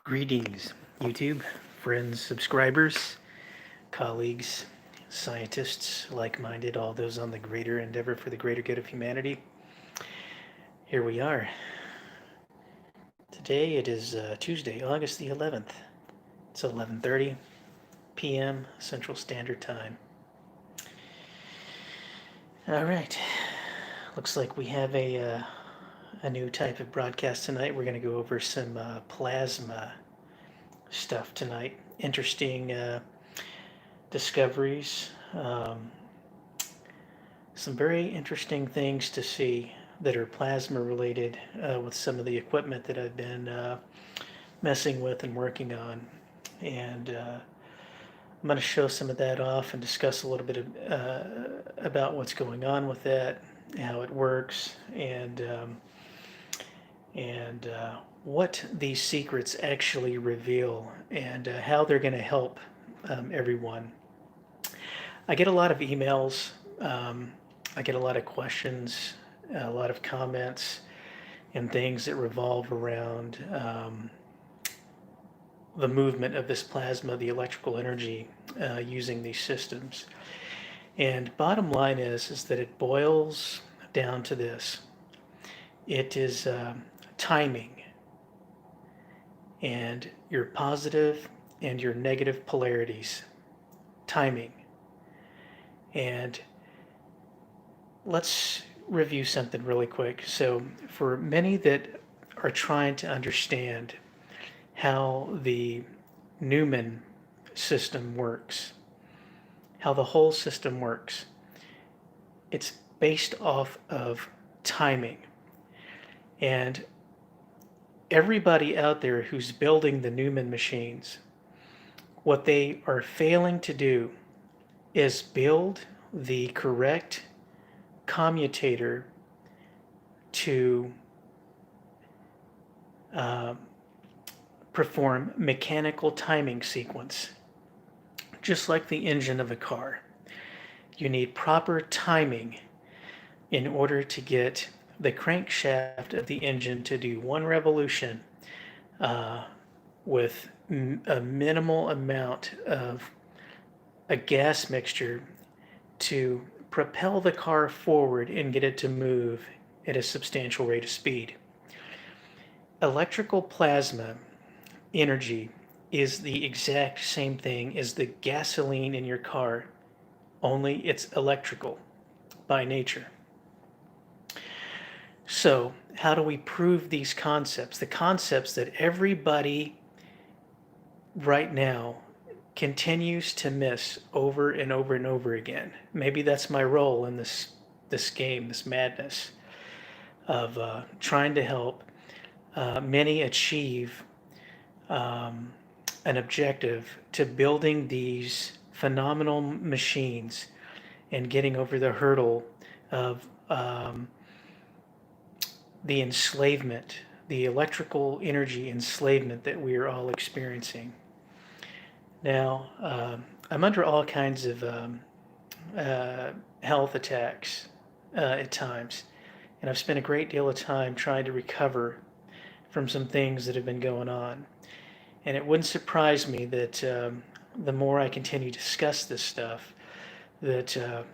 Greetings, YouTube, friends, subscribers, colleagues, scientists, like minded, all those on the greater endeavor for the greater good of humanity. Here we are. Today it is Tuesday, August the 11th. It's 11:30 p.m. Central Standard Time. All right. Looks like we have a new type of broadcast tonight. We're going to go over some plasma stuff tonight. Interesting discoveries. Some very interesting things to see that are plasma related with some of the equipment that I've been messing with and working on. And I'm going to show some of that off and discuss a little bit about what's going on with that, how it works, and what these secrets actually reveal, and how they're going to help everyone. I get a lot of emails. I get a lot of questions, a lot of comments, and things that revolve around the movement of this plasma, the electrical energy, using these systems. And bottom line is that it boils down to this. It is timing, and your positive and your negative polarities. Timing. And let's review something really quick. So, for many that are trying to understand how the Newman system works, how the whole system works, it's based off of timing. And everybody out there who's building the Newman machines, what they are failing to do is build the correct commutator to perform mechanical timing sequence, just like the engine of a car. You need proper timing in order to get the crankshaft of the engine to do one revolution with a minimal amount of a gas mixture to propel the car forward and get it to move at a substantial rate of speed. Electrical plasma energy is the exact same thing as the gasoline in your car, only it's electrical by nature. So, how do we prove these concepts? The concepts that everybody right now continues to miss over and over and over again. Maybe that's my role in this game, this madness of trying to help many achieve an objective to building these phenomenal machines and getting over the hurdle of the enslavement, the electrical energy enslavement that we are all experiencing. Now, I'm under all kinds of health attacks at times, and I've spent a great deal of time trying to recover from some things that have been going on. And it wouldn't surprise me that the more I continue to discuss this stuff, that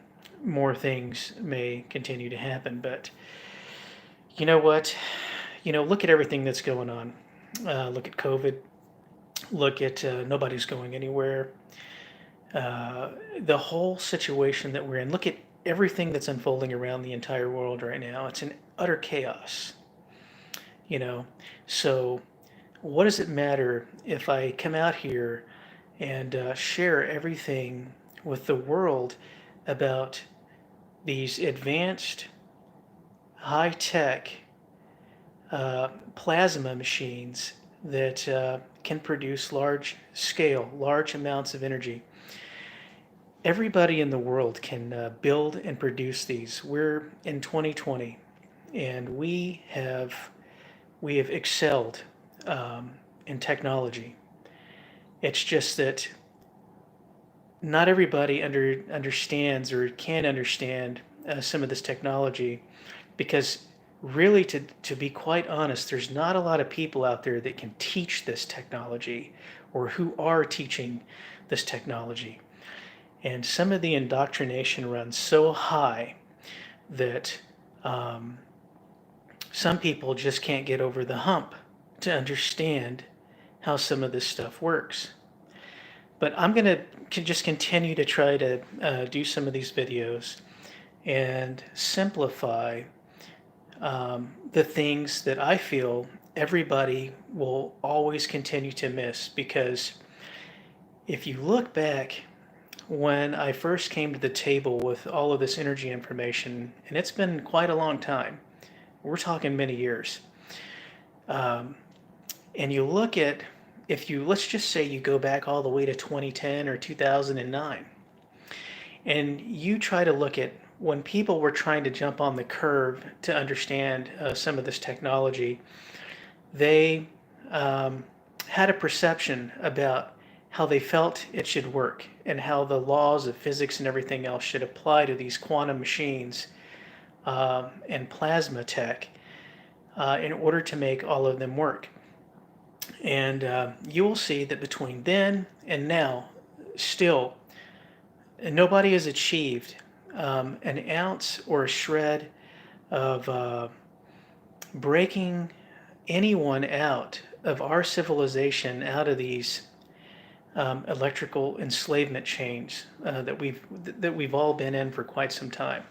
more things may continue to happen. But you know what? Look at everything that's going on. Look at COVID. Look at nobody's going anywhere. The whole situation that we're in. Look at everything that's unfolding around the entire world right now. It's an utter chaos. So what does it matter if I come out here and share everything with the world about these advanced, high-tech plasma machines that can produce large amounts of energy? Everybody in the world can build and produce these. We're in 2020, and we have excelled in technology. It's just that not everybody understands or can understand some of this technology, because really, to be quite honest, there's not a lot of people out there that can teach this technology or who are teaching this technology. And some of the indoctrination runs so high that um, some people just can't get over the hump to understand how some of this stuff works. But I'm going to just continue to try to do some of these videos and simplify the things that I feel everybody will always continue to miss. Because if you look back when I first came to the table with all of this energy information, and it's been quite a long time, we're talking many years, um, and you look at, if you, let's just say you go back all the way to 2010 or 2009, and you try to look at when people were trying to jump on the curve to understand some of this technology, they had a perception about how they felt it should work and how the laws of physics and everything else should apply to these quantum machines and plasma tech in order to make all of them work. And you will see that between then and now, still, nobody has achieved an ounce or a shred of breaking anyone out of our civilization, out of these electrical enslavement chains that we've all been in for quite some time.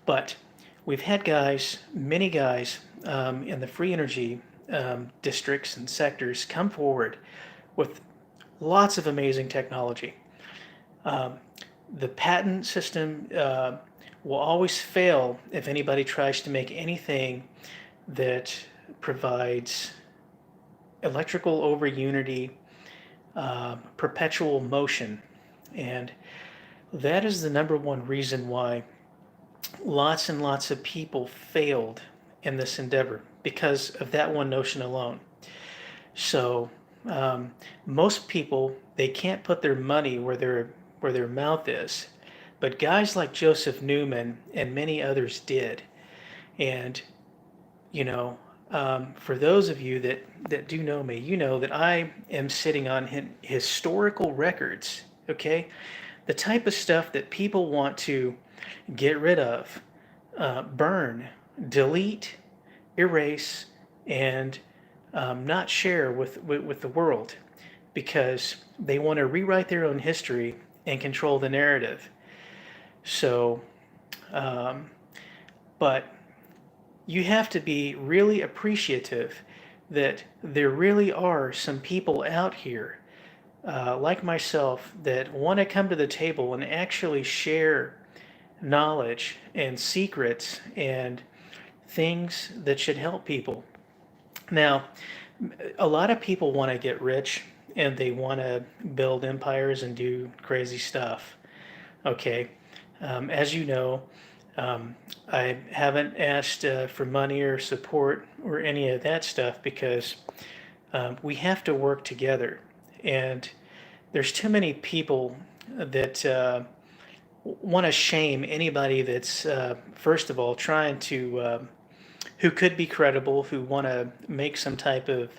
But we've had guys, many guys in the free energy districts and sectors come forward with lots of amazing technology. The patent system will always fail if anybody tries to make anything that provides electrical over unity, perpetual motion. And that is the number one reason why lots and lots of people failed in this endeavor, because of that one notion alone. So most people, they can't put their money where their mouth is, but guys like Joseph Newman and many others did. And you know, for those of you that do know me, you know that I am sitting on historical records. Okay, the type of stuff that people want to get rid of, burn, delete, erase, and not share with the world, because they want to rewrite their own history and control the narrative. So, but you have to be really appreciative that there really are some people out here, like myself, that want to come to the table and actually share knowledge and secrets and things that should help people. Now, a lot of people want to get rich and they want to build empires and do crazy stuff. Okay, as you know, I haven't asked for money or support or any of that stuff, because we have to work together. And there's too many people that want to shame anybody that's, first of all, trying to, who could be credible, who want to make some type of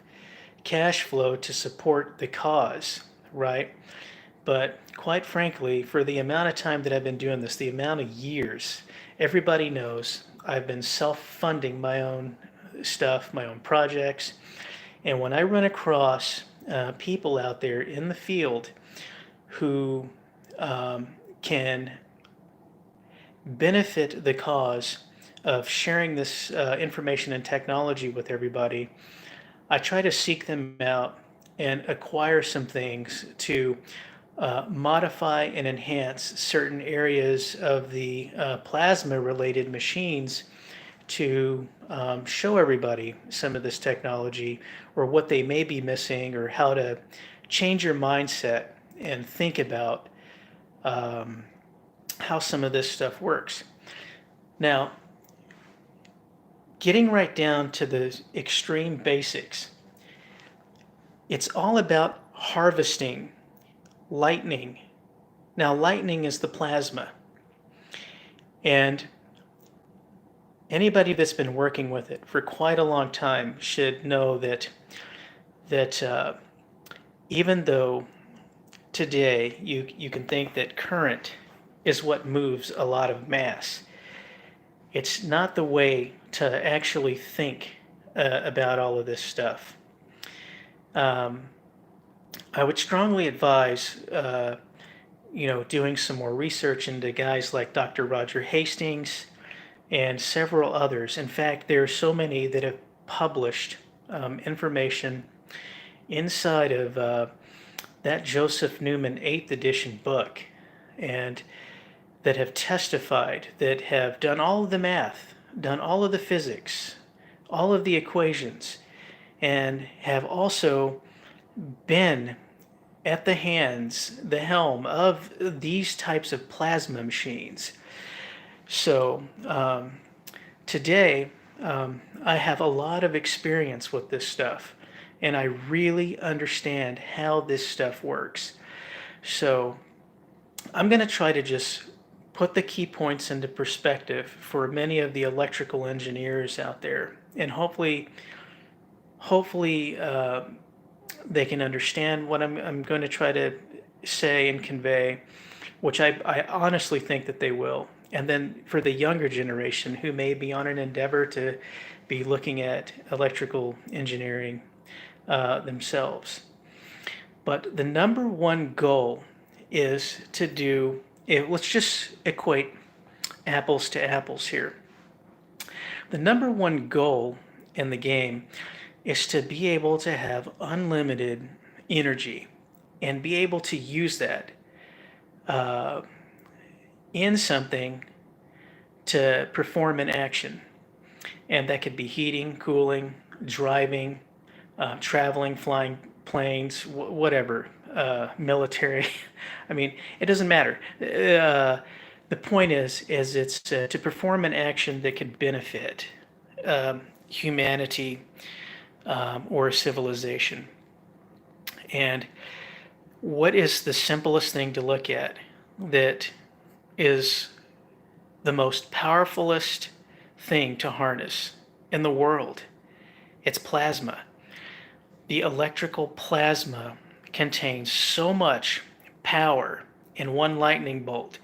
cash flow to support the cause, right? But quite frankly, for the amount of time that I've been doing this, the amount of years, everybody knows I've been self-funding my own stuff, my own projects. And when I run across people out there in the field who can benefit the cause of sharing this information and technology with everybody, I try to seek them out and acquire some things to modify and enhance certain areas of the plasma related machines to show everybody some of this technology, or what they may be missing, or how to change your mindset and think about how some of this stuff works. Now, getting right down to the extreme basics, it's all about harvesting lightning. Now, lightning is the plasma. And Anybody that's been working with it for quite a long time should know that even though today you can think that current is what moves a lot of mass, it's not the way to actually think about all of this stuff. Um, I would strongly advise, doing some more research into guys like Dr. Roger Hastings and several others. In fact, there are so many that have published information inside of that Joseph Newman 8th edition book, and that have testified, that have done all of the math, done all of the physics, all of the equations, and have also been at the helm of these types of plasma machines. So today, I have a lot of experience with this stuff, and I really understand how this stuff works. So I'm going to try to just put the key points into perspective for many of the electrical engineers out there, and hopefully, they can understand what I'm going to try to say and convey, which I honestly think that they will. And then for the younger generation who may be on an endeavor to be looking at electrical engineering themselves. But the number one goal is to do, let's just equate apples to apples here. The number one goal in the game is to be able to have unlimited energy and be able to use that uh, in something to perform an action. And that could be heating, cooling, driving, traveling, flying planes, whatever, military. I mean, it doesn't matter. The point is it's to perform an action that could benefit humanity or a civilization. And what is the simplest thing to look at that is the most powerfulest thing to harness in the world? It's plasma. The electrical plasma contains so much power in one lightning bolt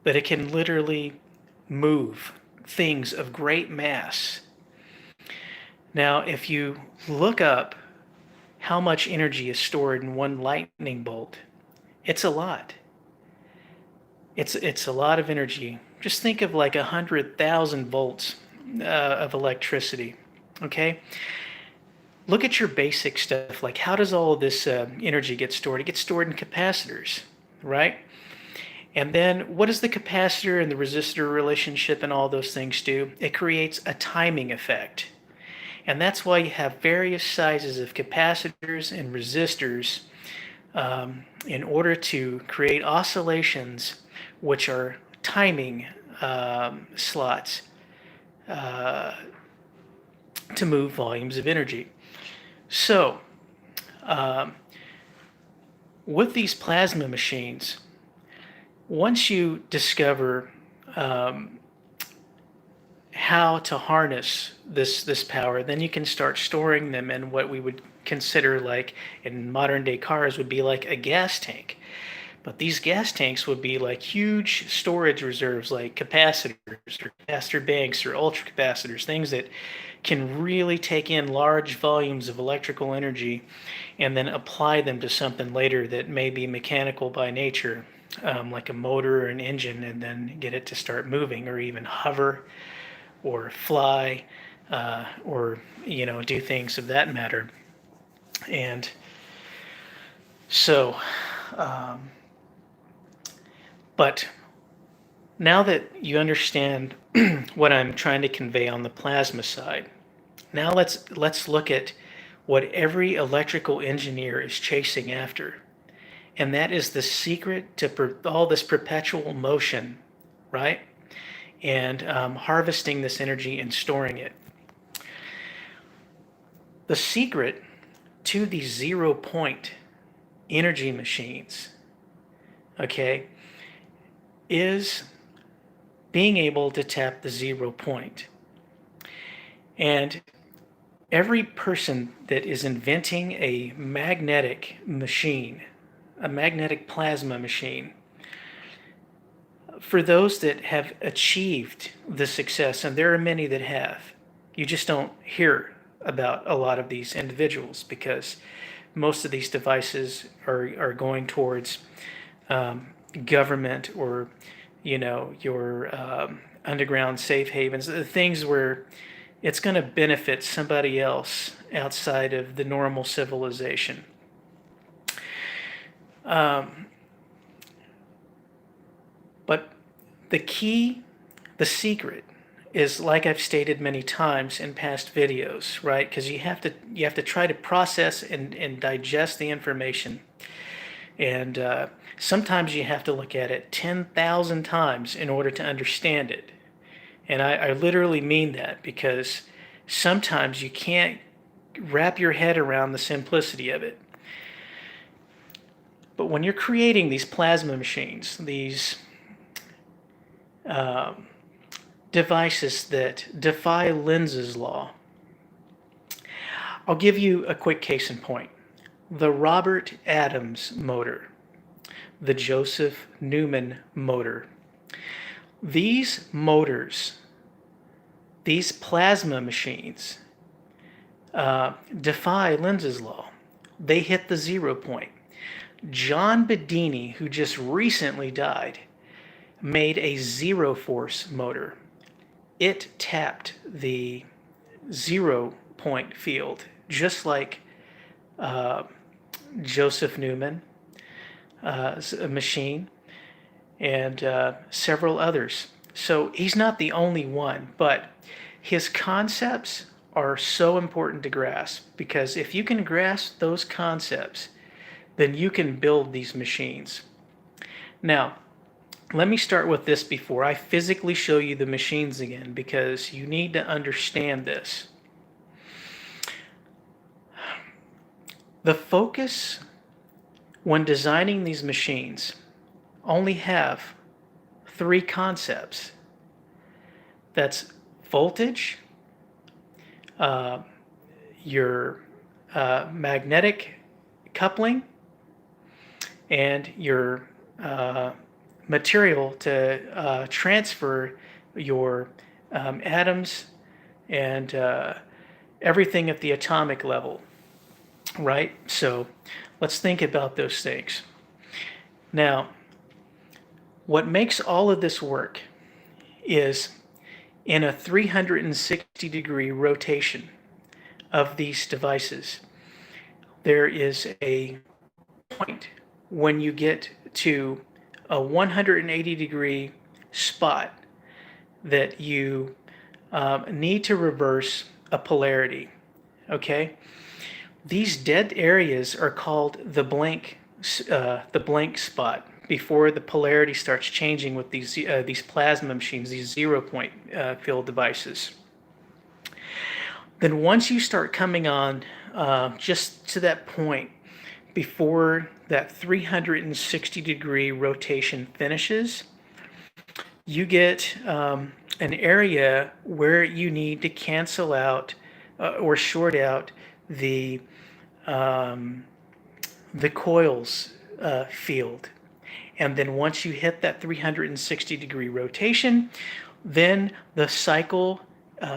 that it can literally move things of great mass. Now, if you look up how much energy is stored in one lightning bolt, it's a lot. It's a lot of energy. Just think of like 100,000 volts of electricity. Okay, look at your basic stuff. Like, how does all of this energy get stored? It gets stored in capacitors, right? And then what does the capacitor and the resistor relationship and all those things do? It creates a timing effect. And that's why you have various sizes of capacitors and resistors in order to create oscillations, which are timing slots to move volumes of energy. So, with these plasma machines, once you discover how to harness this power, then you can start storing them in what we would consider, like in modern day cars, would be like a gas tank. But these gas tanks would be like huge storage reserves, like capacitors or capacitor banks or ultracapacitors, things that can really take in large volumes of electrical energy and then apply them to something later that may be mechanical by nature, like a motor or an engine, and then get it to start moving or even hover or fly or do things of that matter. And so but now that you understand what I'm trying to convey on the plasma side, now let's look at what every electrical engineer is chasing after, and that is the secret to all this perpetual motion, right? And harvesting this energy and storing it. The secret to these 0 point energy machines, okay, is being able to tap the 0 point. And every person that is inventing a magnetic machine, a magnetic plasma machine, for those that have achieved the success, and there are many that have, you just don't hear about a lot of these individuals because most of these devices are going towards government or, your underground safe havens, the things where it's going to benefit somebody else outside of the normal civilization. But the key, the secret, is like I've stated many times in past videos, right? Because you have to try to process and digest the information, and sometimes you have to look at it 10,000 times in order to understand it. And I literally mean that because sometimes you can't wrap your head around the simplicity of it. But when you're creating these plasma machines, these devices that defy Lenz's law, I'll give you a quick case in point. The Robert Adams motor, the Joseph Newman motor. These motors, these plasma machines, defy Lenz's law. They hit the 0 point. John Bedini, who just recently died, made a zero force motor. It tapped the 0 point field, just like Joseph Newman, a machine, and several others. So he's not the only one, but his concepts are so important to grasp because if you can grasp those concepts, then you can build these machines. Now, let me start with this before I physically show you the machines again because you need to understand this. The focus when designing these machines only have 3 concepts. That's voltage, your magnetic coupling, and your material to transfer your atoms and everything at the atomic level, right? So let's think about those things. Now, what makes all of this work is in a 360-degree rotation of these devices, there is a point when you get to a 180-degree spot that you need to reverse a polarity, okay? These dead areas are called the blank spot before the polarity starts changing with these plasma machines, these 0 point field devices. Then once you start coming on just to that point before that 360-degree rotation finishes, you get an area where you need to cancel out or short out the coils field. And then once you hit that 360-degree rotation, then the cycle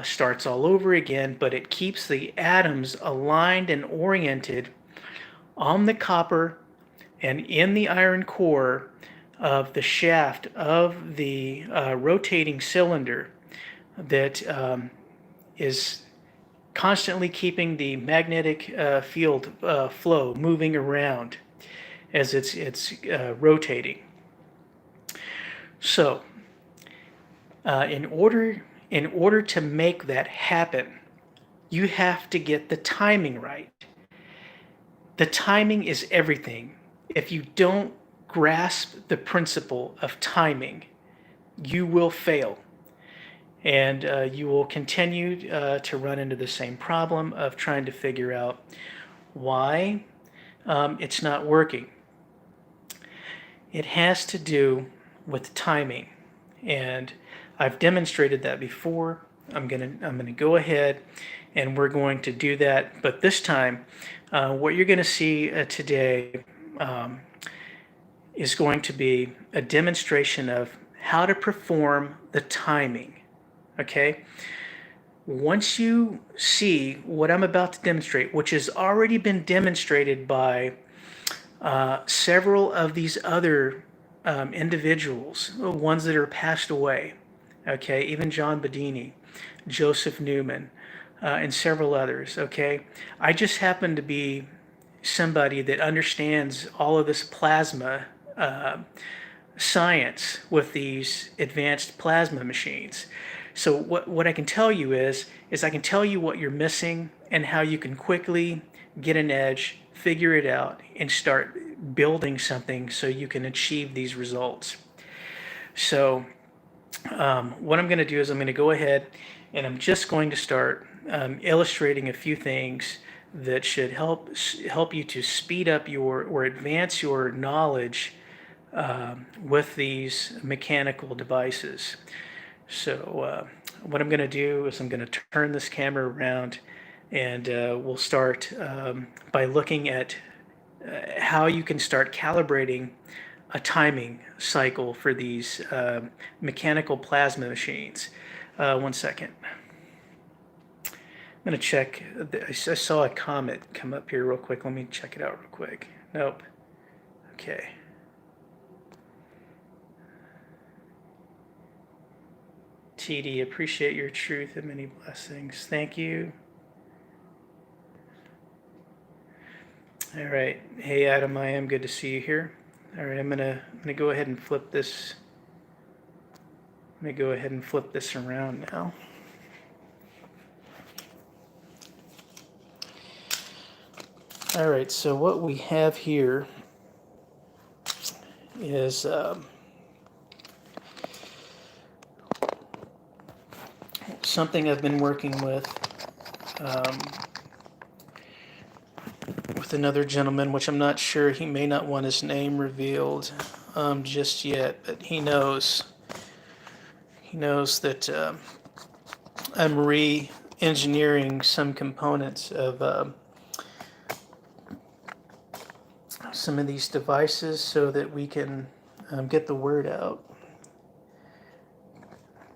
starts all over again, but it keeps the atoms aligned and oriented on the copper and in the iron core of the shaft of the rotating cylinder that is constantly keeping the magnetic field flow moving around as it's rotating. So, in order to make that happen, you have to get the timing right. The timing is everything. If you don't grasp the principle of timing, you will fail. And you will continue to run into the same problem of trying to figure out why it's not working. It has to do with timing. And I've demonstrated that before. I'm gonna go ahead and we're going to do that. But this time, what you're going to see today um, is going to be a demonstration of how to perform the timing. Okay. Once you see what I'm about to demonstrate, which has already been demonstrated by several of these other individuals, ones that are passed away, okay, even John Bedini, Joseph Newman, and several others, okay. I just happen to be somebody that understands all of this plasma uh, science with these advanced plasma machines. So what I can tell you is I can tell you what you're missing and how you can quickly get an edge, figure it out, and start building something so you can achieve these results. So what I'm going to do is I'm going to go ahead and I'm just going to start illustrating a few things that should help you to speed up your or advance your knowledge with these mechanical devices. So what I'm going to do is I'm going to turn this camera around and we'll start by looking at how you can start calibrating a timing cycle for these mechanical plasma machines. 1 second. I'm going to check. I saw a comment come up here real quick. Let me check it out real quick. Nope. Okay. TD, appreciate your truth and many blessings. Thank you. All right. Hey, Adam, I am good to see you here. All right, I'm gonna go ahead and flip this. Let me go ahead and flip this around now. All right, so what we have here is something I've been working with another gentleman, which I'm not sure, he may not want his name revealed just yet, but he knows that I'm re-engineering some components of some of these devices so that we can get the word out.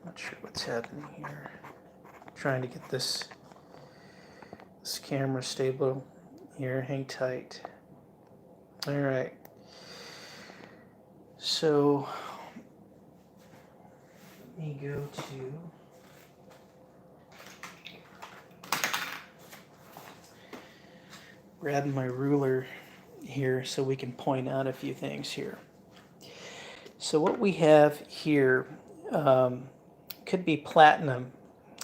Not sure what's happening here. Trying to get this camera stable here. Hang tight. All right. So let me go to grab my ruler here so we can point out a few things here. So what we have here could be platinum,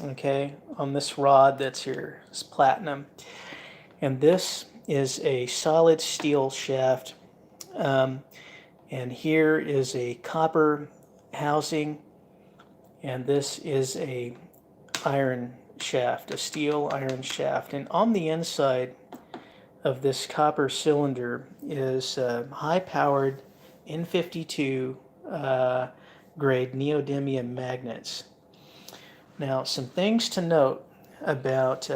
okay, on this rod that's here. It's platinum. And this is a solid steel shaft. And here is a copper housing. And this is a iron shaft, a steel iron shaft. And on the inside of this copper cylinder is high-powered N52 grade neodymium magnets. Now, some things to note about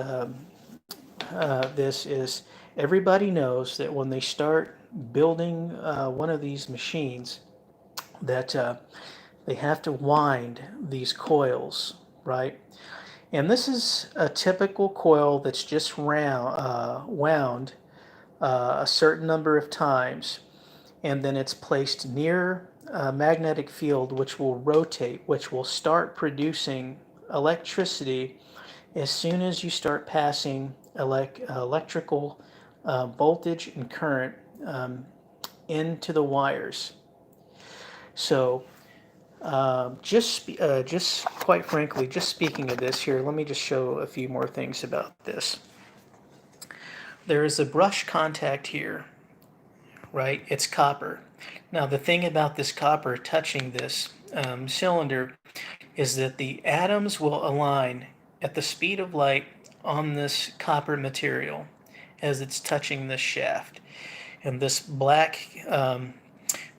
this is everybody knows that when they start building one of these machines, that they have to wind these coils, right? And this is a typical coil that's just wound a certain number of times, and then it's placed near a magnetic field which will rotate, which will start producing electricity as soon as you start passing electrical voltage and current into the wires. So just quite frankly, just speaking of this here, let me just show a few more things about this. There is a brush contact here, right? It's copper. Now the thing about this copper touching this cylinder is that the atoms will align at the speed of light on this copper material as it's touching this shaft. And this black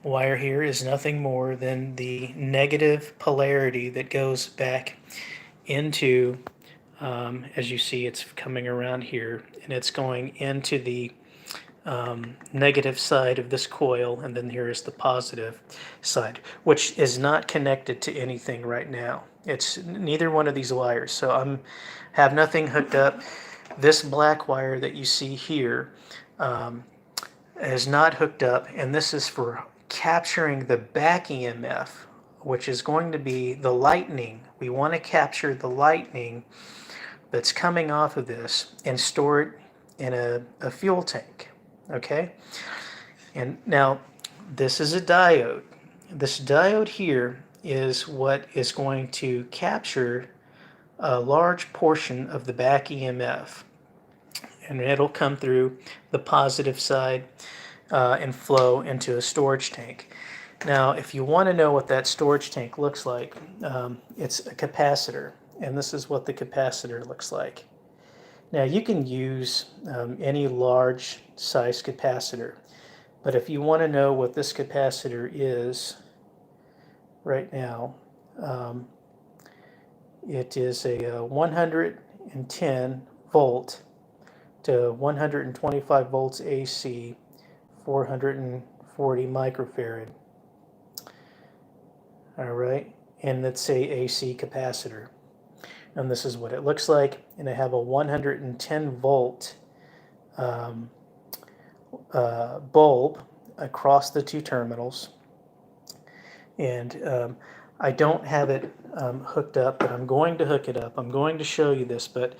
wire here is nothing more than the negative polarity that goes back into, as you see, it's coming around here, and it's going into the negative side of this coil, and then here is the positive side, which is not connected to anything right now. It's neither one of these wires, so I'm have nothing hooked up. This black wire that you see here is not hooked up, and this is for capturing the back EMF, which is going to be the lightning. We want to capture the lightning that's coming off of this and store it in a fuel tank. Okay? And now this is a diode. This diode here is what is going to capture a large portion of the back EMF. And it'll come through the positive side and flow into a storage tank. Now, if you want to know what that storage tank looks like, it's a capacitor, and this is what the capacitor looks like. Now, you can use any large size capacitor, but if you want to know what this capacitor is right now, it is a 110 volt to 125 volts AC, 440 microfarad. All right, and let's say AC capacitor. And this is what it looks like. And I have a 110 volt bulb across the two terminals. And I don't have it hooked up, but I'm going to hook it up. I'm going to show you this, but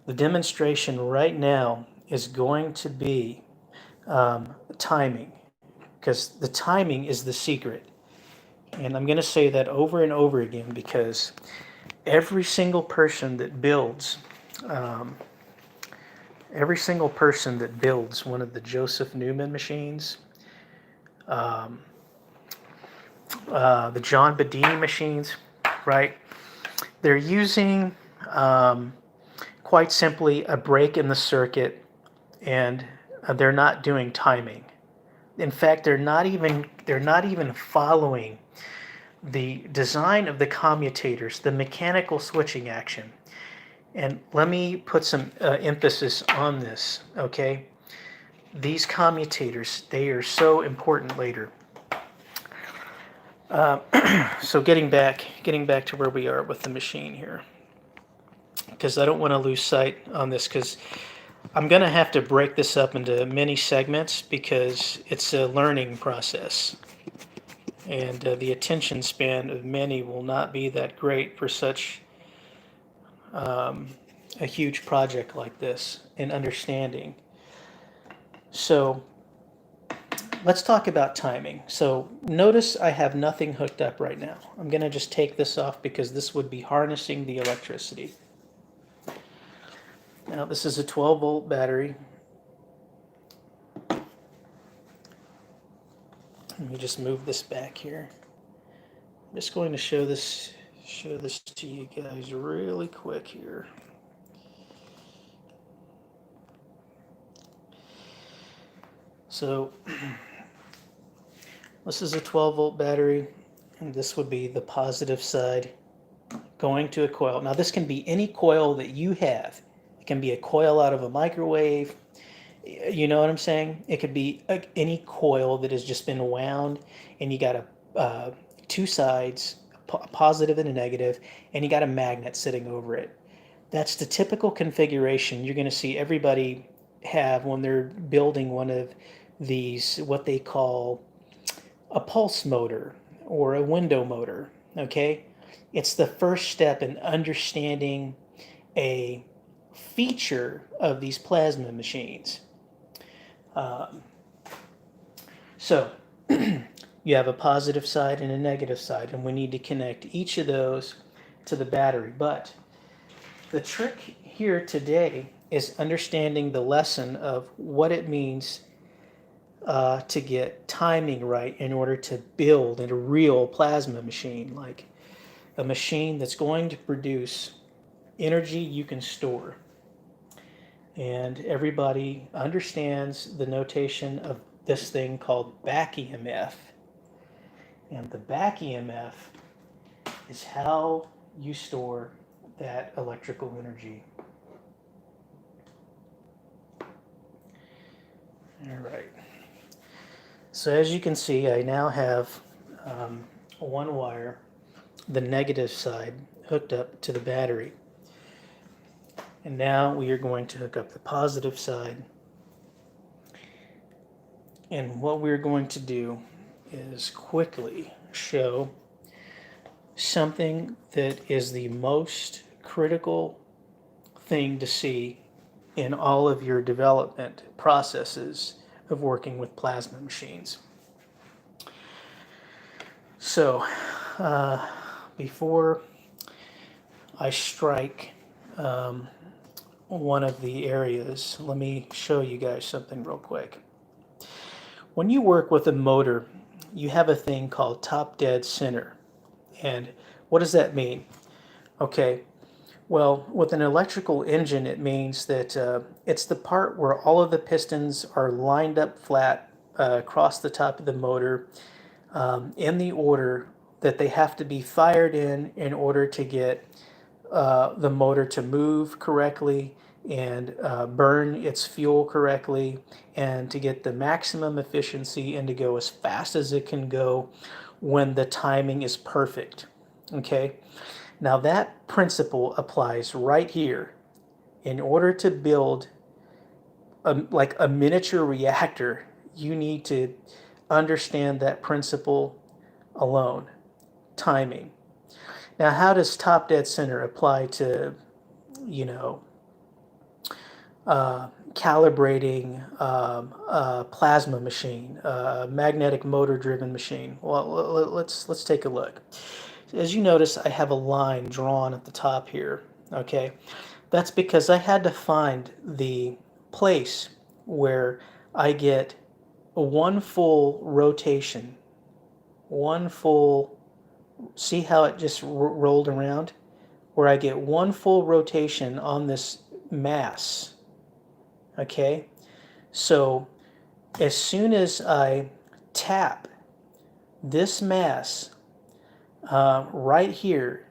the demonstration right now is going to be timing, because the timing is the secret. And I'm going to say that over and over again because every single person that builds one of the Joseph Newman machines, the John Bedini machines, right? They're using quite simply a break in the circuit, and they're not doing timing. In fact, they're not even following the design of the commutators, the mechanical switching action. And let me put some emphasis on this, okay? These commutators, they are so important later. So getting back to where we are with the machine here, because I don't want to lose sight on this, because I'm going to have to break this up into many segments because it's a learning process. And the attention span of many will not be that great for such a huge project like this in understanding. So let's talk about timing. So notice I have nothing hooked up right now. I'm going to just take this off because this would be harnessing the electricity. Now this is a 12 volt battery. Let me just move this back here. I'm just going to show this to you guys really quick here. So this is a 12 volt battery, and this would be the positive side going to a coil. Now this can be any coil that you have. It can be a coil out of a microwave. You know what I'm saying? It could be any coil that has just been wound, and you got two sides, a positive and a negative, and you got a magnet sitting over it. That's the typical configuration you're going to see everybody have when they're building one of these, what they call a pulse motor or a window motor. Okay, it's the first step in understanding a feature of these plasma machines. So you have a positive side and a negative side, and we need to connect each of those to the battery. But the trick here today is understanding the lesson of what it means to get timing right in order to build a real plasma machine, like a machine that's going to produce energy you can store. And everybody understands the notation of this thing called back EMF. And the back EMF is how you store that electrical energy. All right. So as you can see, I now have one wire, the negative side, hooked up to the battery. And now we are going to hook up the positive side. And what we're going to do is quickly show something that is the most critical thing to see in all of your development processes of working with plasma machines. So, before I strike one of the areas, let me show you guys something real quick. When you work with a motor, you have a thing called top dead center. And what does that mean? Okay, well, with an electrical engine, it means that it's the part where all of the pistons are lined up flat across the top of the motor in the order that they have to be fired in order to get the motor to move correctly and burn its fuel correctly and to get the maximum efficiency and to go as fast as it can go when the timing is perfect. Okay, now that principle applies right here. In order to build like a miniature reactor, you need to understand that principle alone, timing. Now, how does top dead center apply to, you know, calibrating a plasma machine, a magnetic motor driven machine? Well, let's take a look. As you notice, I have a line drawn at the top here, okay? That's because I had to find the place where I get one full rotation, one full, see how it just rolled around? Where I get one full rotation on this mass, okay? So as soon as I tap this mass right here,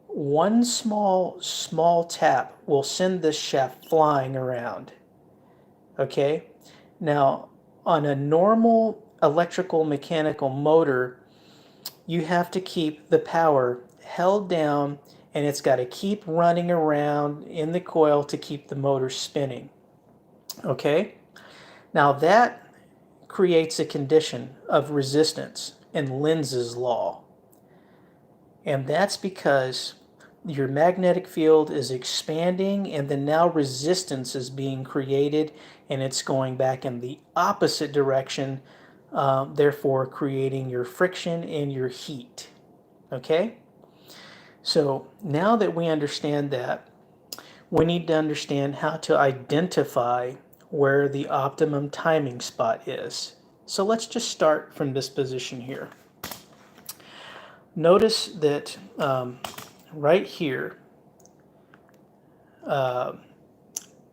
one small tap will send this shaft flying around. Okay, now on a normal electrical mechanical motor, you have to keep the power held down and it's got to keep running around in the coil to keep the motor spinning. Okay, now that creates a condition of resistance in Lenz's law. And that's because your magnetic field is expanding and then now resistance is being created and it's going back in the opposite direction, therefore creating your friction and your heat. Okay? So now that we understand that, we need to understand how to identify where the optimum timing spot is. So let's just start from this position here. Notice that right here,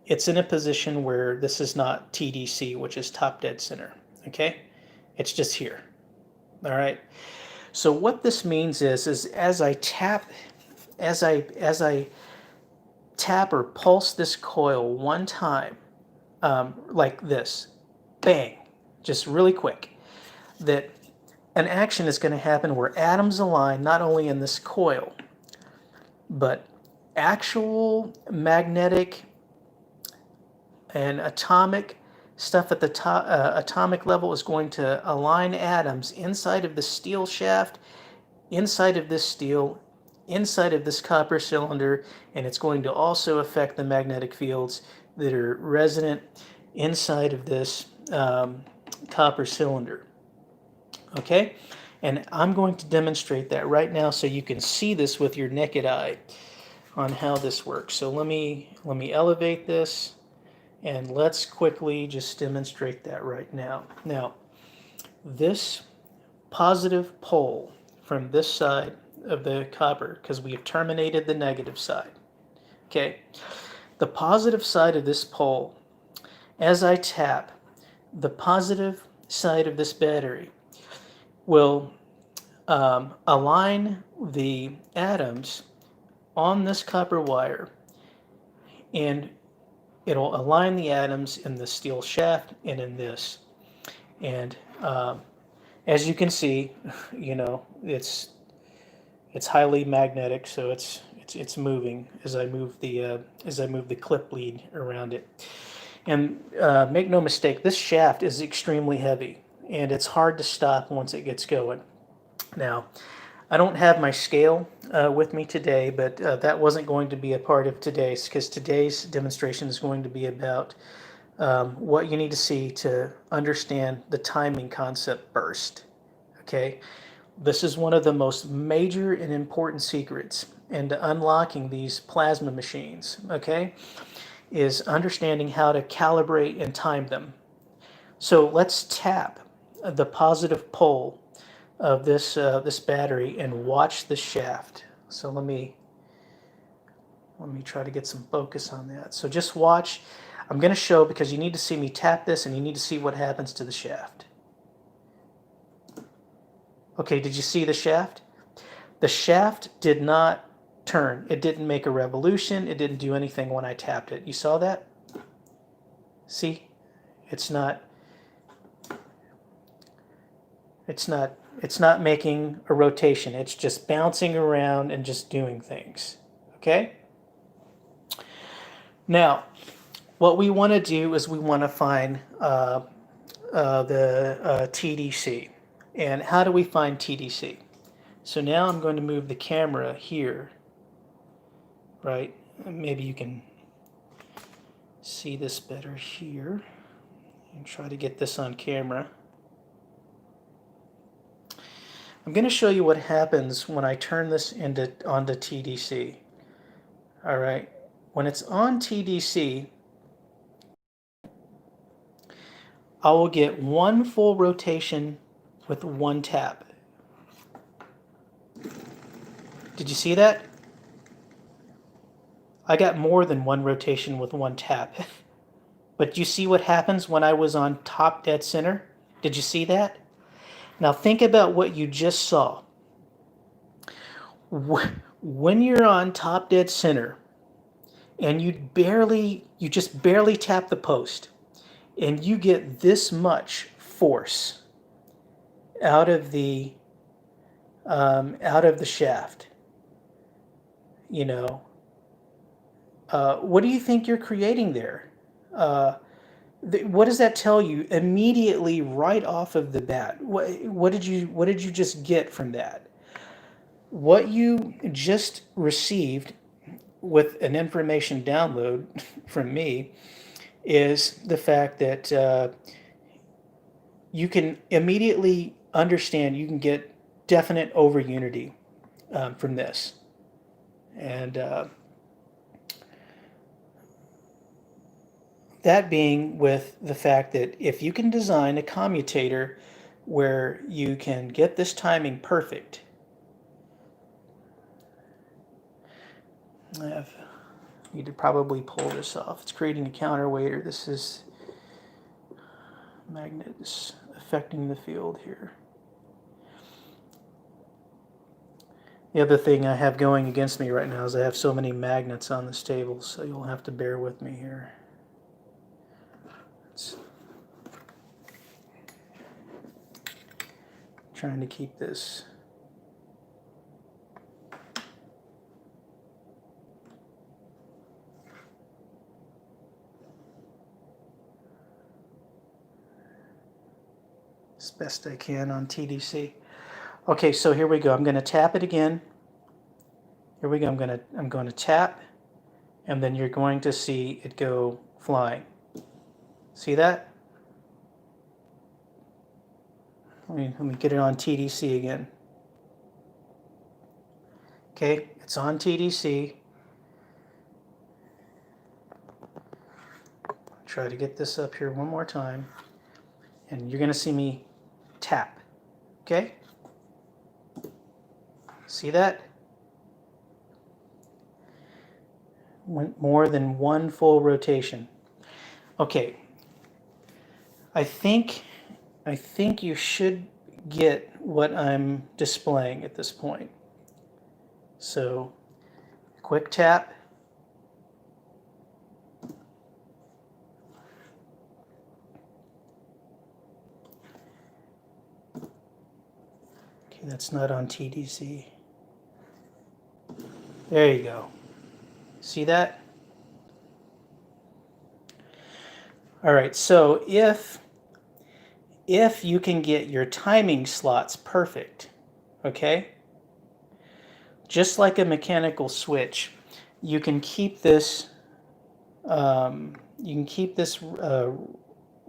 it's in a position where this is not TDC, which is top dead center, okay? It's just here, all right? So what this means is as I tap or pulse this coil one time, like this, bang, just really quick, that an action is going to happen where atoms align not only in this coil, but actual magnetic and atomic stuff at the top, atomic level is going to align atoms inside of the steel shaft, inside of this steel, inside of this copper cylinder, and it's going to also affect the magnetic fields that are resident inside of this copper cylinder. Okay, and I'm going to demonstrate that right now so you can see this with your naked eye on how this works. So let me elevate this and let's quickly just demonstrate that right now. Now, this positive pole from this side of the copper, because we have terminated the negative side. Okay, the positive side of this pole, as I tap, the positive side of this battery will align the atoms on this copper wire, and it'll align the atoms in the steel shaft and in this. And as you can see, you know, it's highly magnetic, so it's moving as I move the clip lead around it. And make no mistake, this shaft is extremely heavy, and it's hard to stop once it gets going. Now, I don't have my scale with me today, but that wasn't going to be a part of today's, because today's demonstration is going to be about what you need to see to understand the timing concept burst. Okay, this is one of the most major and important secrets into unlocking these plasma machines. Okay, is understanding how to calibrate and time them. So let's tap the positive pole of this battery and watch the shaft. So let me try to get some focus on that. So just watch. I'm going to show, because you need to see me tap this and you need to see what happens to the shaft. Okay, did you see the shaft? The shaft did not turn. It didn't make a revolution. It didn't do anything when I tapped it. You saw that? See? It's not making a rotation. It's just bouncing around and just doing things. Okay? Now, what we want to do is we want to find the TDC. And how do we find TDC? So now I'm going to move the camera here, right? Maybe you can see this better here, and try to get this on camera. I'm going to show you what happens when I turn this onto TDC. All right, when it's on TDC, I will get one full rotation with one tap. Did you see that? I got more than one rotation with one tap. But you see what happens when I was on top dead center? Did you see that? Now think about what you just saw. When you're on top dead center and you just barely tap the post, and you get this much force out of the shaft, you know, what do you think you're creating there? What does that tell you immediately right off of the bat? What did you just get from that? What you just received with an information download from me is the fact that you can immediately understand, you can get definite over unity from this. And that being with the fact that if you can design a commutator where you can get this timing perfect, I need to probably pull this off. It's creating a counterweight. This is magnets affecting the field here. The other thing I have going against me right now is I have so many magnets on this table, so you'll have to bear with me here. Trying to keep this as best I can on TDC. Okay, so here we go. I'm going to tap it again. Here we go. I'm going to tap, and then you're going to see it go flying. See that? Let me get it on TDC again. Okay, it's on TDC. Try to get this up here one more time, and you're going to see me tap. Okay? See that? Went more than one full rotation. Okay. I think you should get what I'm displaying at this point. So quick tap. Okay, that's not on TDC. There you go. See that? All right, so if you can get your timing slots perfect, okay, just like a mechanical switch, you can keep this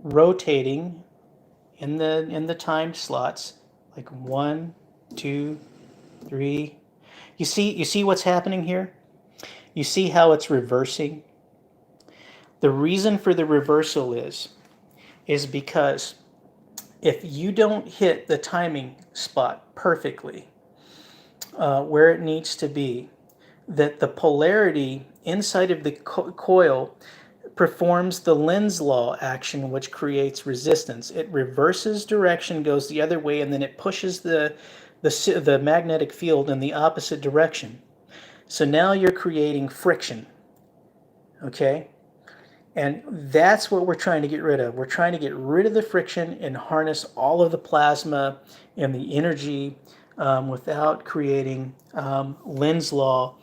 rotating in the timed slots, like 1, 2, 3. You see what's happening here? You see how it's reversing? The reason for the reversal is because if you don't hit the timing spot perfectly where it needs to be, that the polarity inside of the coil performs the Lenz's law action, which creates resistance. It reverses direction, goes the other way, and then it pushes the magnetic field in the opposite direction. So now you're creating friction, okay? And that's what we're trying to get rid of. We're trying to get rid of the friction and harness all of the plasma and the energy without creating Lenz's law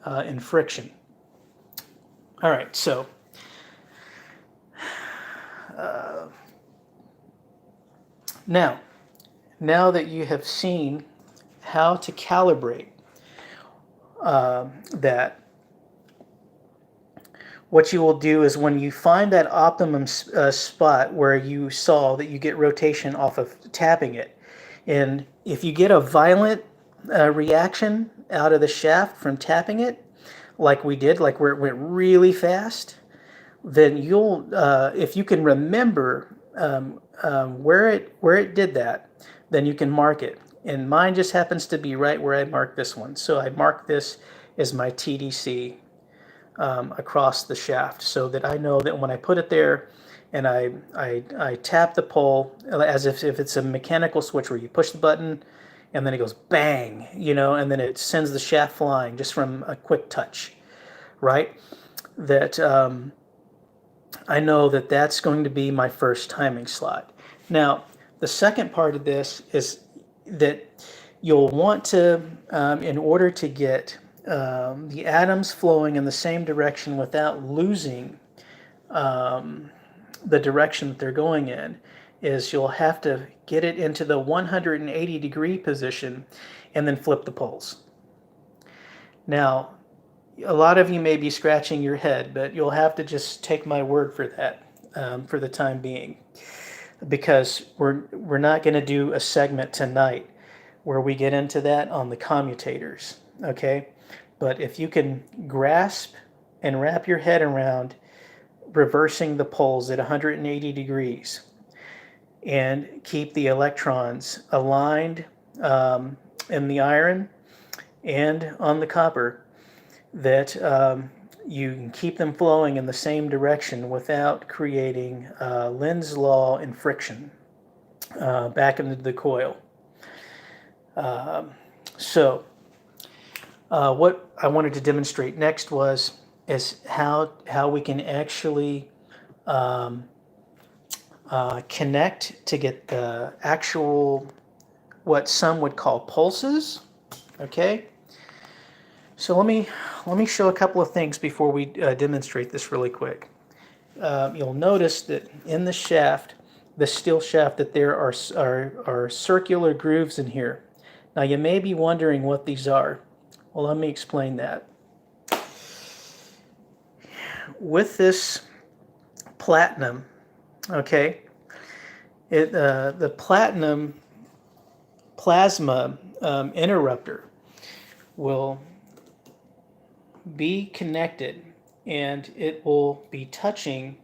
and friction. All right, so now that you have seen how to calibrate that, what you will do is when you find that optimum spot where you saw that you get rotation off of tapping it, and if you get a violent reaction out of the shaft from tapping it, like we did, like where it went really fast, then you'll, if you can remember where it did that, then you can mark it. And mine just happens to be right where I marked this one. So I marked this as my TDC across the shaft, so that I know that when I put it there and I tap the pole, as if it's a mechanical switch where you push the button and then it goes bang, and then it sends the shaft flying just from a quick touch, right? That I know that that's going to be my first timing slot. Now, the second part of this is that you'll want to, in order to get the atoms flowing in the same direction without losing the direction that they're going in, is you'll have to get it into the 180 degree position and then flip the poles. Now, a lot of you may be scratching your head, but you'll have to just take my word for that for the time being, because we're not going to do a segment tonight where we get into that on the commutators, okay? But if you can grasp and wrap your head around reversing the poles at 180 degrees and keep the electrons aligned in the iron and on the copper, that you can keep them flowing in the same direction without creating Lenz's law and friction back into the coil. So what I wanted to demonstrate next is how we can actually connect to get the actual, what some would call pulses, okay? So let me show a couple of things before we demonstrate this really quick. You'll notice that in the shaft, the steel shaft, that there are circular grooves in here. Now you may be wondering what these are. Well, let me explain that. With this platinum, okay, the platinum plasma interrupter will be connected, and it will be touching.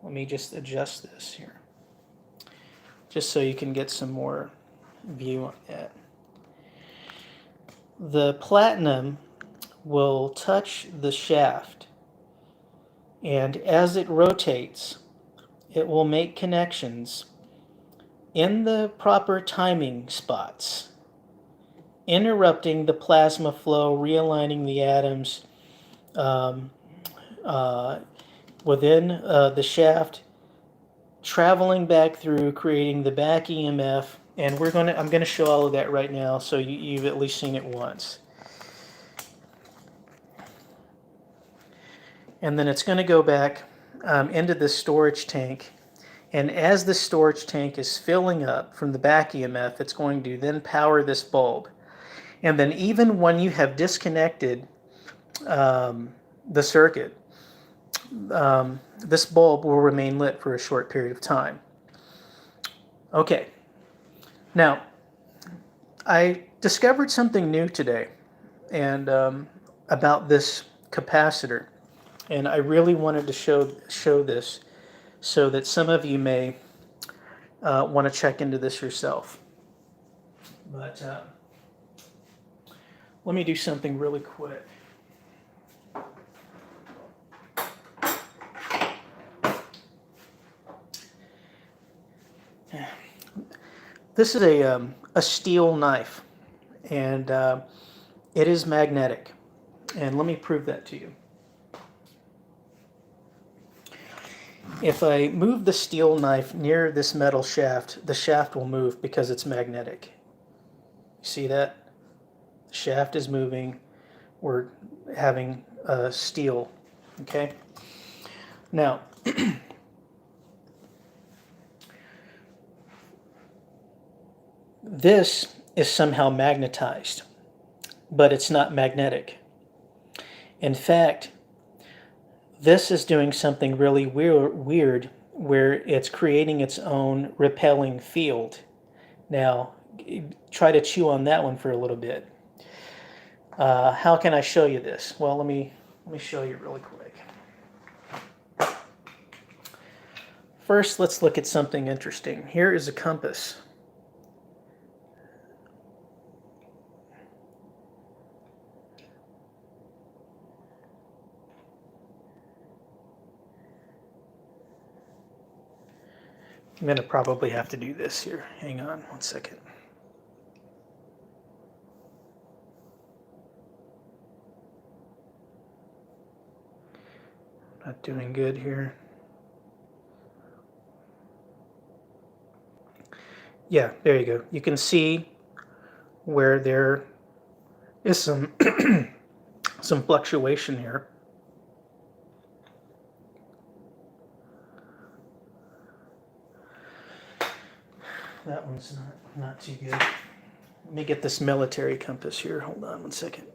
Let me just adjust this here, just so you can get some more view on that. The platinum will touch the shaft, and as it rotates, it will make connections in the proper timing spots. interrupting the plasma flow, realigning the atoms um, uh, within the shaft, traveling back through, creating the back EMF, and I'm gonna show all of that right now, so you've at least seen it once. And then it's going to go back into the storage tank. And as the storage tank is filling up from the back EMF, it's going to then power this bulb. And then even when you have disconnected the circuit, this bulb will remain lit for a short period of time. Okay. Now, I discovered something new today and about this capacitor. And I really wanted to show this so that some of you may want to check into this yourself. But let me do something really quick. This is a steel knife, and it is magnetic. And let me prove that to you. If I move the steel knife near this metal shaft, the shaft will move because it's magnetic. You see that? The shaft is moving. We're having steel, okay? Now, this is somehow magnetized, but it's not magnetic. In fact, this is doing something really weird where it's creating its own repelling field. Now, try to chew on that one for a little bit. How can I show you this? Well, let me show you really quick. First, let's look at something interesting. Here is a compass. I'm going to probably have to do this here. Hang on one second. Not doing good here. Yeah, there you go. You can see where there is some some fluctuation here. That one's not too good. Let me get this military compass here. Hold on one second.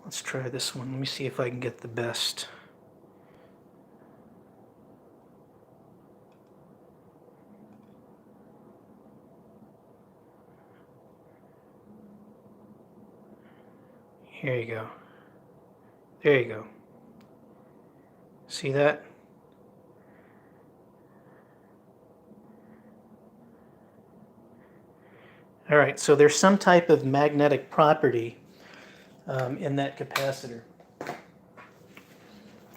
Let's try this one. Let me see if I can get the best. Here you go. There you go. See that? All right, so there's some type of magnetic property in that capacitor.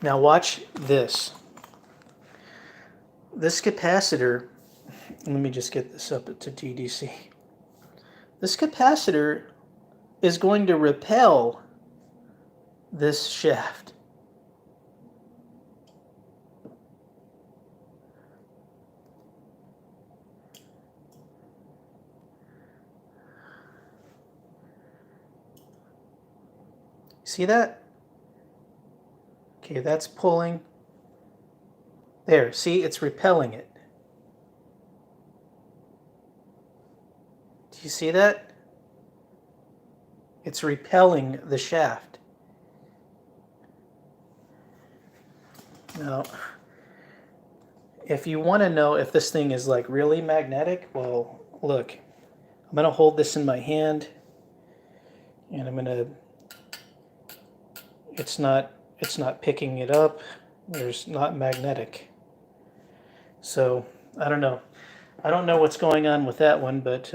Now watch this. This capacitor, let me just get this up to TDC. This capacitor is going to repel this shaft. See that? Okay, that's pulling. There, see, it's repelling it. Do you see that? It's repelling the shaft. Now, if you want to know if this thing is like really magnetic, well, look, I'm going to hold this in my hand, and I'm going to, it's not picking it up. There's not magnetic. So, I don't know. I don't know what's going on with that one, but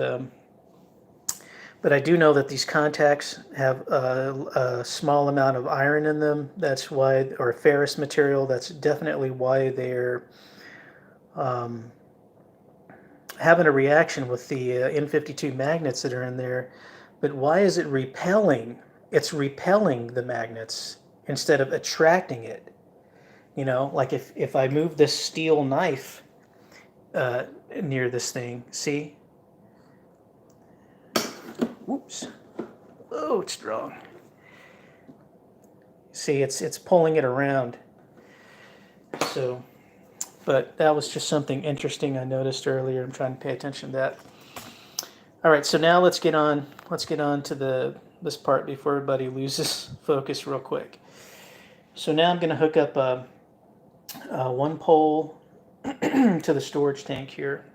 I do know that these contacts have a small amount of iron in them. That's why, or ferrous material. That's definitely why they're having a reaction with the N52 magnets that are in there, but why is it repelling? It's repelling the magnets instead of attracting it. You know, like if I move this steel knife near this thing, see? Whoops. Oh, it's strong. See, it's pulling it around. So, but that was just something interesting I noticed earlier. I'm trying to pay attention to that. All right, so now let's get on to this part before everybody loses focus real quick. So now I'm going to hook up one pole to the storage tank here.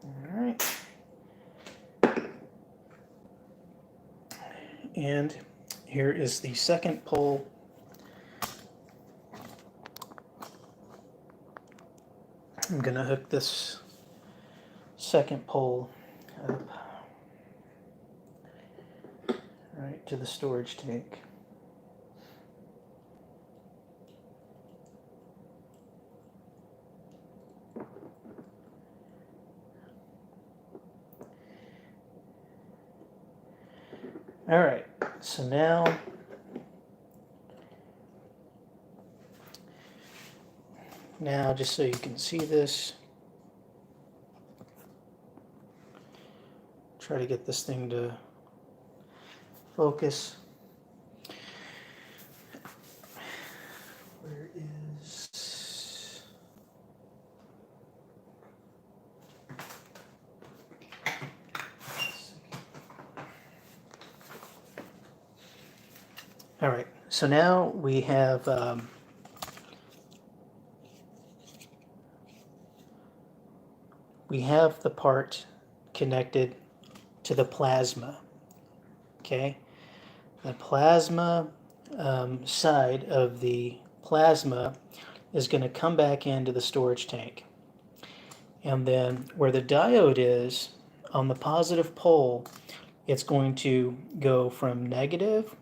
All right. And here is the second pole. I'm going to hook this second pole up right to the storage tank. All right, so now just so you can see this, try to get this thing to focus. Where is... All right, so now we have the part connected to the plasma. Okay, the plasma side of the plasma is going to come back into the storage tank, and then where the diode is on the positive pole, it's going to go from negative,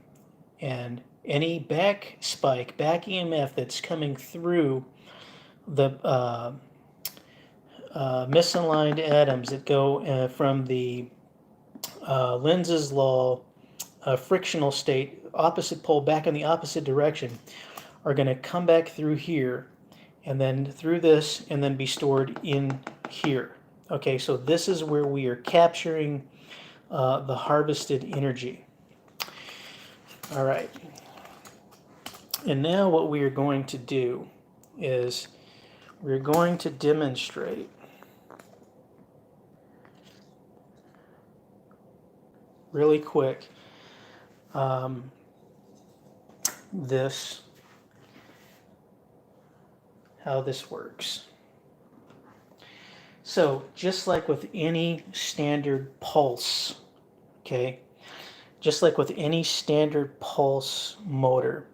and any back spike, back EMF that's coming through the misaligned atoms that go from the Lenz's law frictional state, opposite pole, back in the opposite direction, are going to come back through here, and then through this, and then be stored in here. Okay, so this is where we are capturing the harvested energy. All right. And now what we are going to do is we're going to demonstrate really quick how this works. So just like with any standard pulse, okay, just like with any standard pulse motor,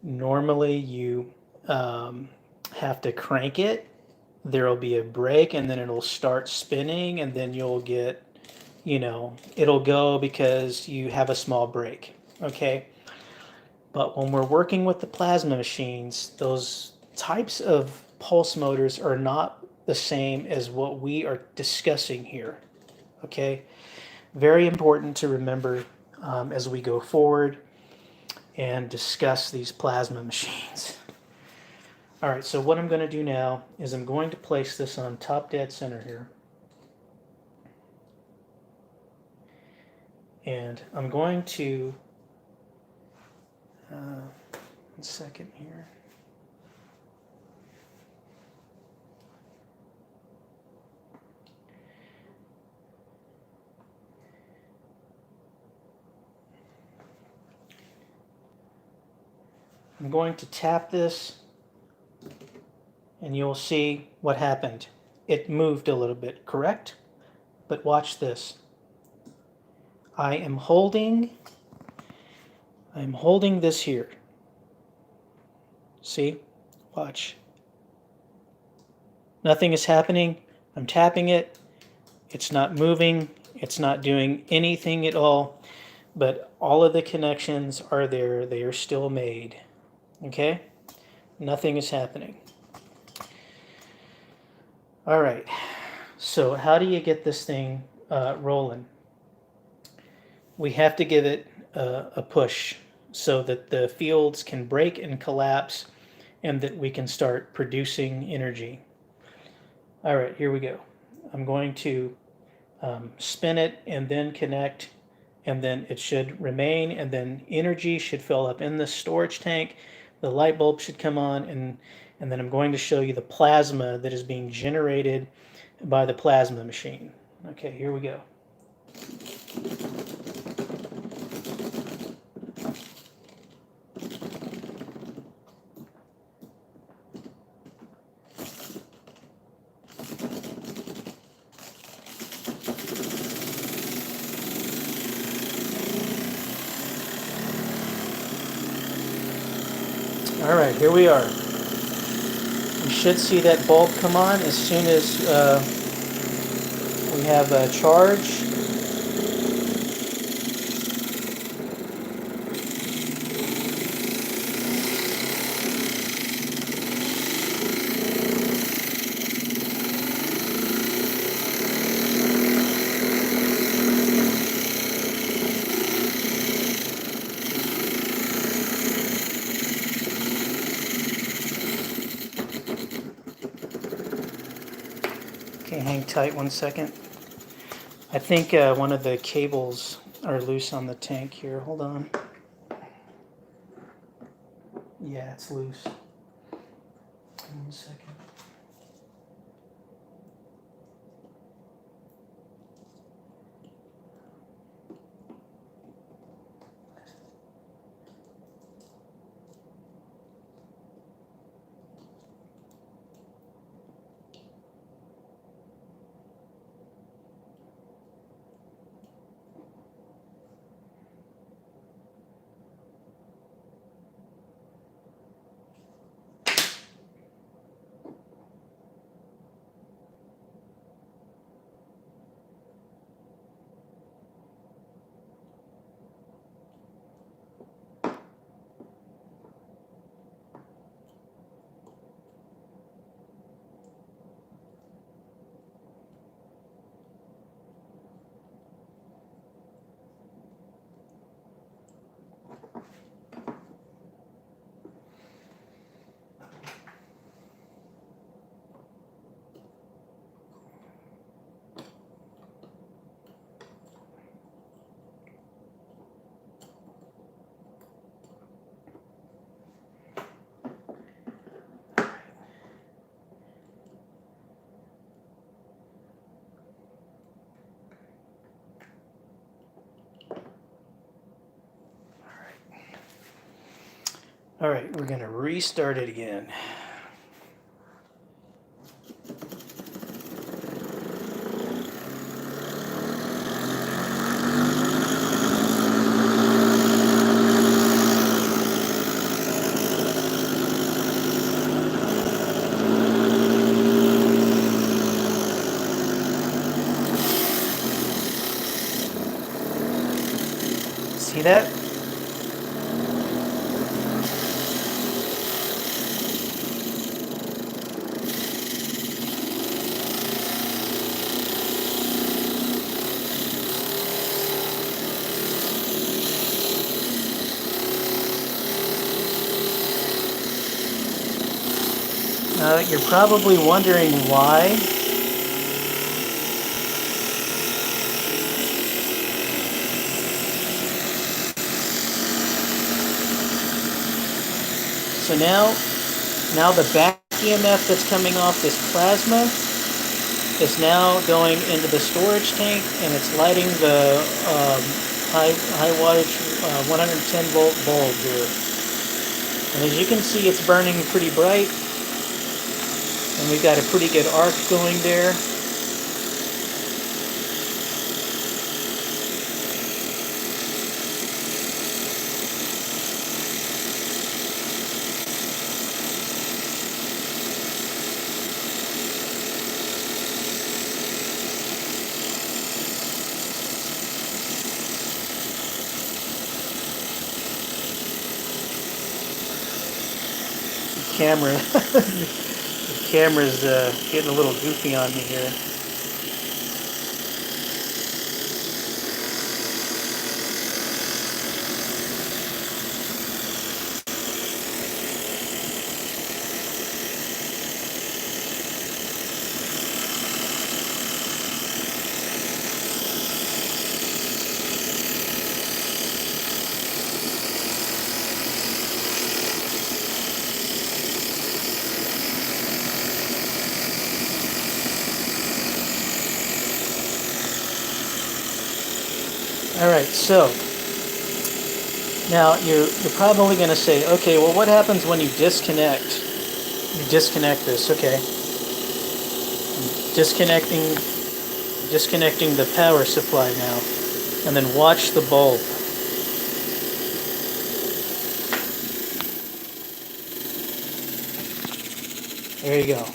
normally you have to crank it, there'll be a break, and then it'll start spinning, and then you'll get, it'll go because you have a small break, okay? But when we're working with the plasma machines, those types of pulse motors are not the same as what we are discussing here, okay? Very important to remember as we go forward and discuss these plasma machines. All right, so what I'm going to do now is I'm going to place this on top dead center here. And I'm going to, 1 second here. I'm going to tap this, and you'll see what happened. It moved a little bit, correct? But watch this. I'm holding this here. See? Watch. Nothing is happening. I'm tapping it. It's not moving. It's not doing anything at all, but all of the connections are there. They are still made. Okay? Nothing is happening. All right. So how do you get this thing rolling? We have to give it a push so that the fields can break and collapse and that we can start producing energy. All right, here we go. I'm going to spin it and then connect, and then it should remain, and then energy should fill up in the storage tank. The light bulb should come on, and then I'm going to show you the plasma that is being generated by the plasma machine. Okay, here we go. All right, here we are. We should see that bulb come on as soon as we have a charge. Okay, hang tight 1 second. I think one of the cables are loose on the tank here. Hold on. Yeah, it's loose. 1 second. All right, we're going to restart it again. See that? You're probably wondering why. So now the back EMF that's coming off this plasma is now going into the storage tank, and it's lighting the high wattage 110 volt bulb here. And as you can see, it's burning pretty bright, and we've got a pretty good arc going there. camera. The camera's getting a little goofy on me here. All right, so now you're probably going to say, okay, well, what happens when you disconnect? You disconnect this, okay? Disconnecting the power supply now, and then watch the bulb. There you go.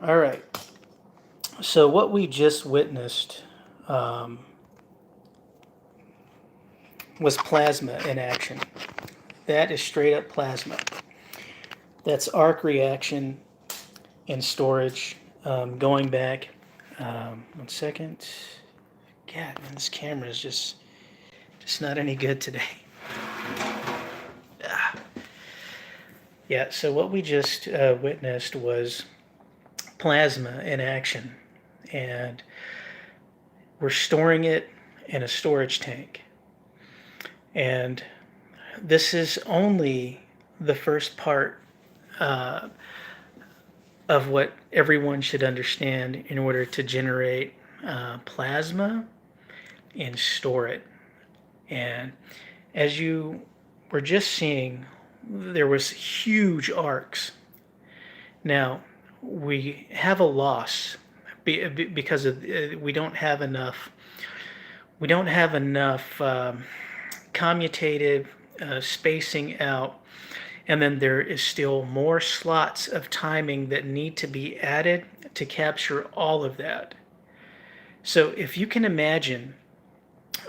All right. So what we just witnessed was plasma in action. That is straight up plasma. That's arc reaction and storage. Going back, 1 second. God, man, this camera is just not any good today. Yeah, so what we just witnessed was plasma in action, and we're storing it in a storage tank. And this is only the first part of what everyone should understand in order to generate plasma and store it. And as you were just seeing, there was huge arcs. Now, we have a loss because of we don't have enough commutative spacing out, and then there is still more slots of timing that need to be added to capture all of that. So if you can imagine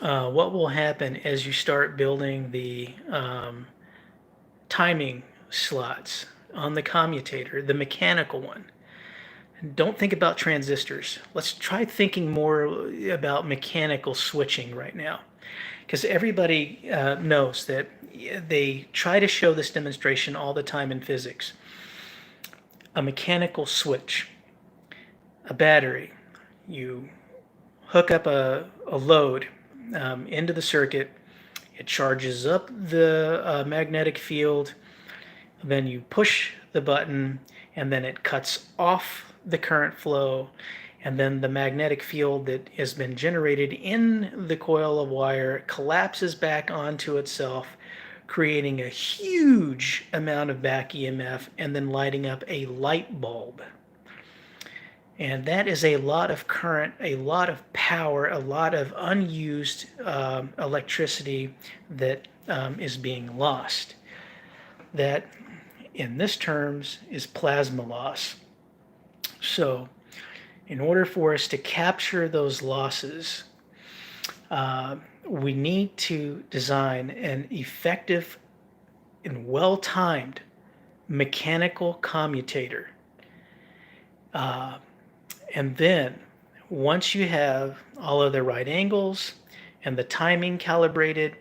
what will happen as you start building the timing slots on the commutator, the mechanical one. Don't think about transistors. Let's try thinking more about mechanical switching right now, because everybody knows that they try to show this demonstration all the time in physics. A mechanical switch, a battery, you hook up a load into the circuit, it charges up the magnetic field, then you push the button, and then it cuts off the current flow, and then the magnetic field that has been generated in the coil of wire collapses back onto itself, creating a huge amount of back EMF and then lighting up a light bulb. And that is a lot of current, a lot of power, a lot of unused electricity that is being lost. That, in this terms, is plasma loss. So, in order for us to capture those losses, we need to design an effective and well-timed mechanical commutator. And then, once you have all of the right angles and the timing calibrated,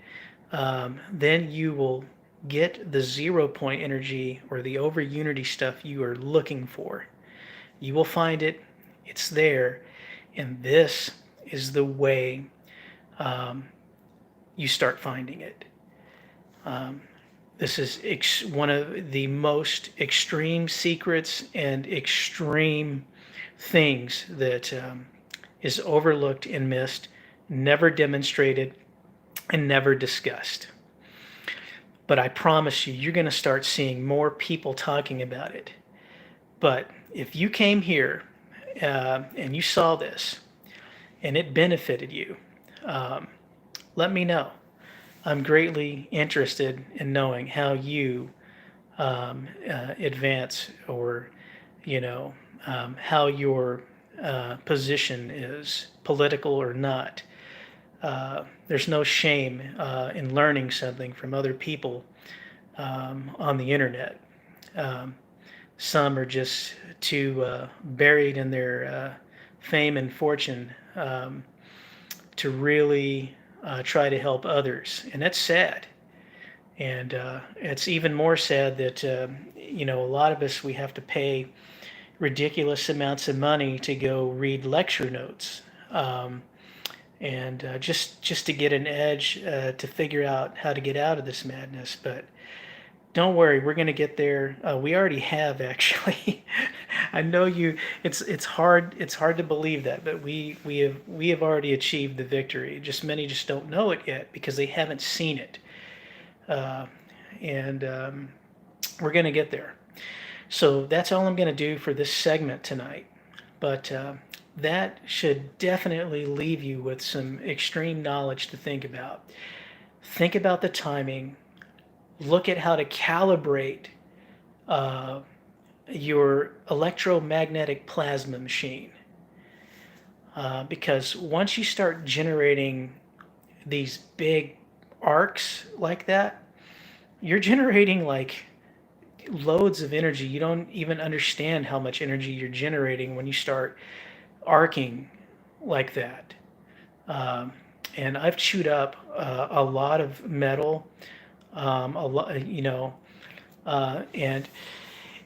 then you will get the 0 point energy or the over unity stuff you are looking for. You will find it, it's there, and this is the way you start finding it. This is one of the most extreme secrets and extreme things that is overlooked and missed, never demonstrated, and never discussed. But I promise you, you're going to start seeing more people talking about it. But if you came here and you saw this and it benefited you, let me know. I'm greatly interested in knowing how you advance, or how your position is, political or not. there's no shame in learning something from other people on the internet. Um, some are just too buried in their fame and fortune to really try to help others, and that's sad. And it's even more sad that a lot of us, we have to pay ridiculous amounts of money to go read lecture notes, and just to get an edge to figure out how to get out of this madness. But don't worry, we're going to get there. We already have, actually. I know you. It's hard. It's hard to believe that, but we have already achieved the victory. Just many just don't know it yet because they haven't seen it, uh, and we're going to get there. So that's all I'm going to do for this segment tonight. But that should definitely leave you with some extreme knowledge to think about. Think about the timing. Look at how to calibrate uh, your electromagnetic plasma machine. Because once you start generating these big arcs like that, you're generating like loads of energy. You don't even understand how much energy you're generating when you start arcing like that. Um, and I've chewed up a lot of metal, a lot, and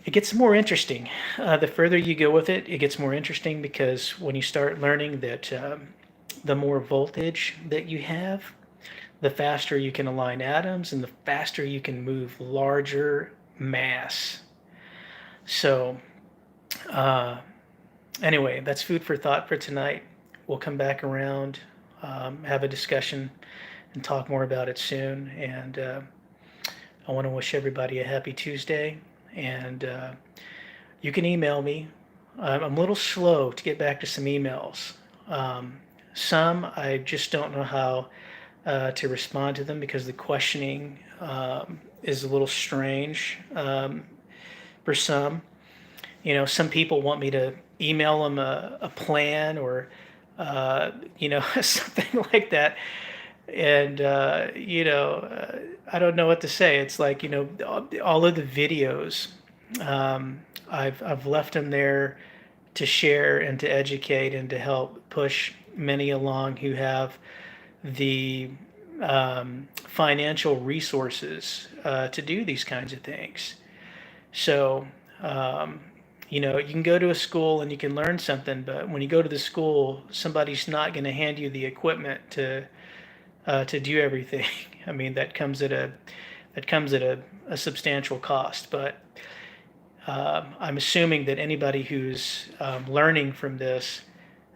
it gets more interesting. The further you go with it, it gets more interesting because when you start learning that the more voltage that you have, the faster you can align atoms and the faster you can move larger mass. So, uh, anyway, that's food for thought for tonight. We'll come back around, have a discussion, and talk more about it soon. And I want to wish everybody a happy Tuesday. And you can email me. I'm a little slow to get back to some emails. Some I just don't know how to respond to them because the questioning is a little strange for some. Some people want me to email them a plan or, something like that. And, I don't know what to say. It's like, all of the videos, I've left them there to share and to educate and to help push many along who have the financial resources to do these kinds of things. So, you can go to a school and you can learn something, but when you go to the school, somebody's not going to hand you the equipment to do everything. I mean, that comes at a substantial cost. But I'm assuming that anybody who's learning from this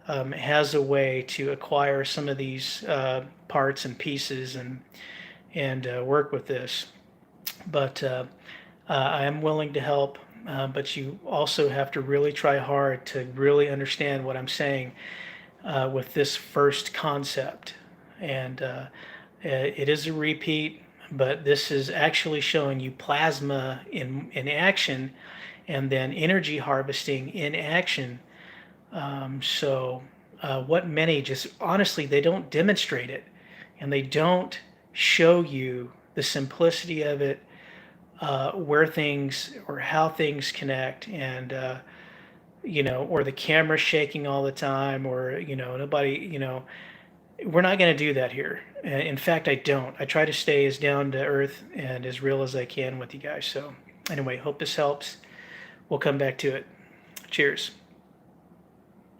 has a way to acquire some of these parts and pieces and work with this. But I am willing to help. But you also have to really try hard to really understand what I'm saying with this first concept. And it is a repeat, but this is actually showing you plasma in action and then energy harvesting in action. So what many just honestly, they don't demonstrate it and they don't show you the simplicity of it, where things or how things connect, and or the camera shaking all the time, or nobody, we're not going to do that here. In fact, I don't. I try to stay as down to earth and as real as I can with you guys. So anyway, hope this helps. We'll come back to it. Cheers.